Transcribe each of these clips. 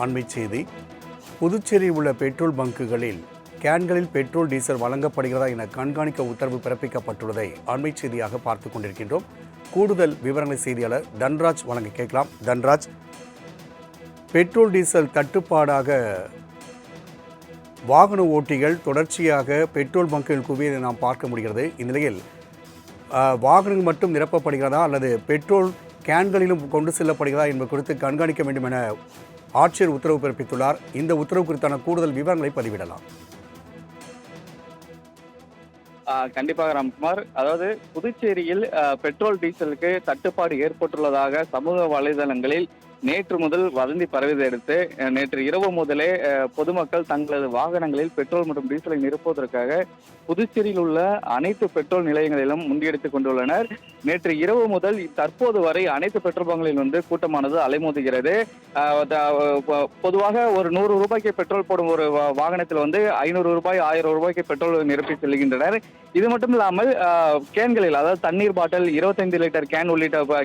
அண்மைச் செய்தி. புதுச்சேரியில் உள்ள பெட்ரோல் பங்குகளில் கேன்களில் பெட்ரோல் டீசல் வழங்கப்படுகிறதா என கண்காணிக்க உத்தரவு பிறப்பிக்கப்பட்டுள்ளதை அண்மைச் செய்தியாக பார்த்துக் கொண்டிருக்கின்றோம். கூடுதல் விவரங்களை செய்தியாளர் தன்ராஜ் வழங்க கேட்கலாம். தன்ராஜ், பெட்ரோல் டீசல் தட்டுப்பாடாக வாகன ஓட்டிகள் தொடர்ச்சியாக பெட்ரோல் பங்குகள் குவியதை நாம் பார்க்க முடிகிறது. இந்நிலையில் வாகனங்கள் மட்டும் நிரப்பப்படுகிறதா அல்லது பெட்ரோல் கேன்களிலும் கொண்டு செல்லப்படுகிறதா என்பது குறித்து கண்காணிக்க வேண்டும் என ஆட்சியர் உத்தரவு பிறப்பித்துள்ளார். இந்த உத்தரவு குறித்தான கூடுதல் விவரங்களை பதிவிடலாம். கண்டிப்பாக ராம்குமார். அதாவது புதுச்சேரியில் பெட்ரோல் டீசலுக்கு தட்டுப்பாடு ஏற்பட்டுள்ளதாக சமூக வலைதளங்களில் நேற்று முதல் வதந்தி பரவியதை அடுத்து நேற்று இரவு முதலே பொதுமக்கள் தங்களது வாகனங்களில் பெட்ரோல் மற்றும் டீசலை நிரப்புவதற்காக புதுச்சேரியில் உள்ள அனைத்து பெட்ரோல் நிலையங்களிலும் முண்டியடித்துக் கொண்டுள்ளனர். நேற்று இரவு முதல் தற்போது வரை அனைத்து பெட்ரோல் பங்குகளில் கூட்டமானது அலைமோதுகிறது. பொதுவாக ஒரு 100 ரூபாய்க்கு பெட்ரோல் போடும் ஒரு வாகனத்தில் 500 ரூபாய் 1000 ரூபாய்க்கு பெட்ரோல் நிரப்பி செல்கின்றனர். இது மட்டும் இல்லாமல் கேன்களில், அதாவது தண்ணீர் பாட்டில் 25 லிட்டர் கேன் உள்ளிட்ட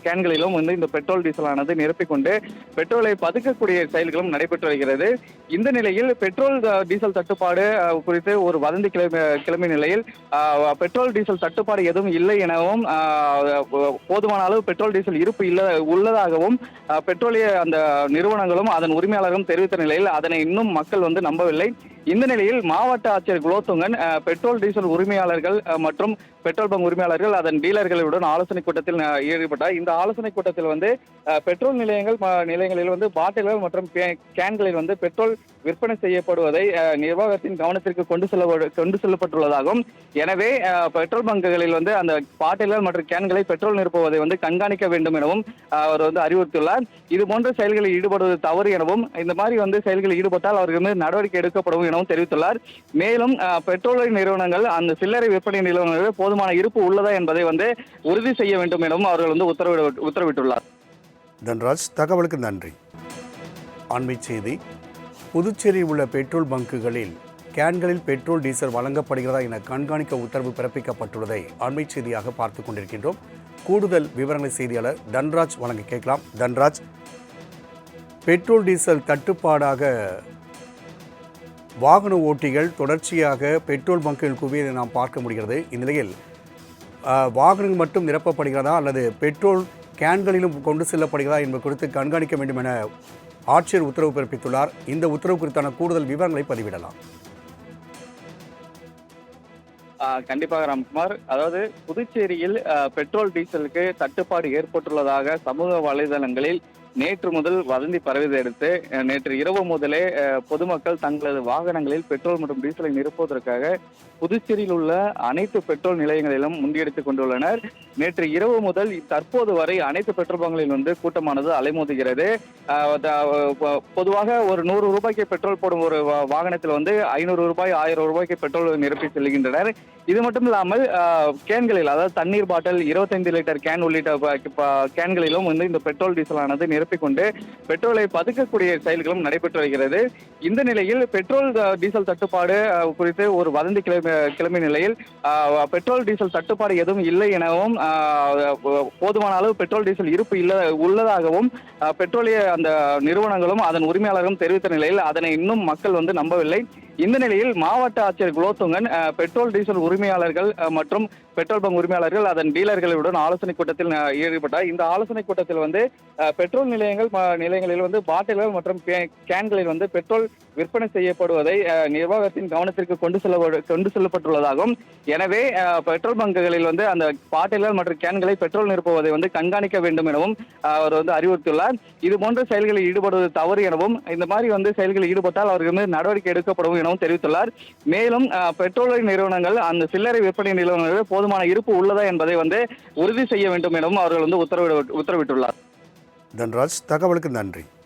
கேன்களிலும் இந்த பெட்ரோல் டீசலானது நிரப்பிக்கொண்டு பெட்ரோலை பதுக்கக்கூடிய செயல்களும் நடைபெற்று வருகிறது. இந்த நிலையில் பெட்ரோல் டீசல் தட்டுப்பாடு குறித்து ஒரு வதந்தி கிளம்பிய நிலையில் பெட்ரோல் டீசல் தட்டுப்பாடு எதுவும் இல்லை எனவும் போதுமான அளவு பெட்ரோல் டீசல் இருப்பு உள்ளதாகவும் பெட்ரோலிய அந்த நிறுவனங்களும் அதன் உரிமையாளர்களும் தெரிவித்த நிலையில் அதனை இன்னும் மக்கள் நம்பவில்லை. இந்த நிலையில் மாவட்ட ஆட்சியர் குலோத்துங்கன் பெட்ரோல் டீசல் உரிமையாளர்கள் மற்றும் பெட்ரோல் பங்க் உரிமையாளர்கள் அதன் டீலர்களுடன் ஆலோசனை கூட்டத்தில் ஈடுபட்டார். இந்த ஆலோசனை கூட்டத்தில் பெட்ரோல் நிலையங்களில் பாட்டில்கள் மற்றும் கேன்களில் பெட்ரோல் விற்பனை செய்யப்படுவதை நிர்வாகத்தின் கவனத்திற்கு கொண்டு செல்லப்பட்டுள்ளதாகவும், எனவே பெட்ரோல் பங்குகளில் அந்த பாட்டில்கள் மற்றும் கேன்களை பெட்ரோல் நிரப்புவதை கண்காணிக்க வேண்டும் எனவும் அவர் அறிவுறுத்தியுள்ளார். இது போன்ற செயல்களில் ஈடுபடுவது தவறு எனவும், இந்த மாதிரி செயல்களில் ஈடுபட்டால் அவர்கள் மீது நடவடிக்கை எடுக்கப்படும் எனவும் தெரிவித்துள்ளார். மேலும் பெட்ரோல் நிறுவனங்கள் அந்த சில்லறை விற்பனை நிறுவனங்கள் போதுமான இருப்பு உள்ளதா என்பதை உறுதி செய்ய வேண்டும் எனவும் அவர்கள் உத்தரவிட்டுள்ளார். தன்ராஜ், தகவலுக்கு நன்றி. அண்மைச் செய்தி. புதுச்சேரியில் உள்ள பெட்ரோல் பங்குகளில் கேன்களில் பெட்ரோல் டீசல் வழங்கப்படுகிறதா என கண்காணிக்க உத்தரவு பிறப்பிக்கப்பட்டுள்ளதை அண்மைச் செய்தியாக பார்த்துக் கொண்டிருக்கின்றோம். கூடுதல் விவரங்களை செய்தியாளர் தன்ராஜ் வழங்க கேட்கலாம். தன்ராஜ், பெட்ரோல் டீசல் தட்டுப்பாடாக வாகன ஓட்டிகள் தொடர்ச்சியாக பெட்ரோல் பங்குகள் குவியதை நாம் பார்க்க முடிகிறது. இந்நிலையில் வாகனங்கள் மட்டும் நிரப்பப்படுகிறதா அல்லது பெட்ரோல் கேன்களிலும் கொண்டு செல்லப்படுகிறதா என்பது குறித்து கண்காணிக்க வேண்டும் என ஆட்சியர் உத்தரவு பிறப்பித்துள்ளார். இந்த உத்தரவு குறித்தான கூடுதல் விவரங்களை பதிவிடலாம். கண்டிப்பாக ராம்குமார். அதாவது புதுச்சேரியில் பெட்ரோல் டீசலுக்கு தட்டுப்பாடு ஏற்பட்டுள்ளதாக சமூக வலைதளங்களில் நேற்று முதல் வதந்தி பரவியதை அடுத்து நேற்று இரவு முதலே பொதுமக்கள் தங்களது வாகனங்களில் பெட்ரோல் மற்றும் டீசலை நிரப்புவதற்காக புதுச்சேரியில் உள்ள அனைத்து பெட்ரோல் நிலையங்களிலும் முண்டியடித்துக் கொண்டுள்ளனர். நேற்று இரவு முதல் தற்போது வரை அனைத்து பெட்ரோல் பங்குகளில் கூட்டமானது அலைமோதுகிறது. பொதுவாக ஒரு 100 ரூபாய்க்கு பெட்ரோல் போடும் ஒரு வாகனத்தில் 500 ரூபாய் 1000 ரூபாய்க்கு பெட்ரோல் நிரப்பி செல்கின்றனர். இது மட்டும் இல்லாமல் கேன்களில், அதாவது தண்ணீர் பாட்டில் 25 லிட்டர் கேன் உள்ளிட்ட கேன்களிலும் இந்த பெட்ரோல் டீசலானது நிரப்பிக்கொண்டு பெட்ரோலை பதுக்கக்கூடிய செயல்களும் நடைபெற்று வருகிறது. இந்த நிலையில் பெட்ரோல் டீசல் தட்டுப்பாடு குறித்து ஒரு வதந்தி கிளம்பிய நிலையில் பெட்ரோல் டீசல் தட்டுப்பாடு எதுவும் இல்லை எனவும் போதுமான அளவு பெட்ரோல் டீசல் இருப்பு உள்ளதாகவும் பெட்ரோலிய அந்த நிறுவனங்களும் அதன் உரிமையாளர்களும் தெரிவித்த நிலையில் அதனை இன்னும் மக்கள் நம்பவில்லை. இந்த நிலையில் மாவட்ட ஆட்சியர் குலோத்துங்கன் பெட்ரோல் டீசல் உரிமையாளர்கள் மற்றும் பெட்ரோல் பங்க் உரிமையாளர்கள் அதன் டீலர்களுடன் ஆலோசனை கூட்டத்தில் ஈடுபட்டார். இந்த ஆலோசனை கூட்டத்தில் பெட்ரோல் நிலையங்களில் பாட்டில்கள் மற்றும் கேன்களில் பெட்ரோல் விற்பனை செய்யப்படுவதை நிர்வாகத்தின் கவனத்திற்கு கொண்டு செல்லப்பட்டுள்ளதாகவும், எனவே பெட்ரோல் பங்குகளில் அந்த பாட்டில்கள் மற்றும் கேன்களை பெட்ரோல் நிரப்புவதை கண்காணிக்க வேண்டும் எனவும் அவர் அறிவுறுத்தியுள்ளார். இது போன்ற செயல்களில் ஈடுபடுவது தவறு எனவும், இந்த மாதிரி செயல்களில் ஈடுபட்டால் அவர்கள் மீது நடவடிக்கை எடுக்கப்படும் எனவும் தெரிவித்துள்ளார். மேலும் பெட்ரோல் நிறுவனங்கள் அந்த சில்லறை விற்பனை நிறுவனங்கள் போதுமான இருப்பு உள்ளதா என்பதை உறுதி செய்ய வேண்டும் எனவும் அவர்கள் உத்தரவிட்டுள்ளார். தன்ராஜ், தகவலுக்கு நன்றி.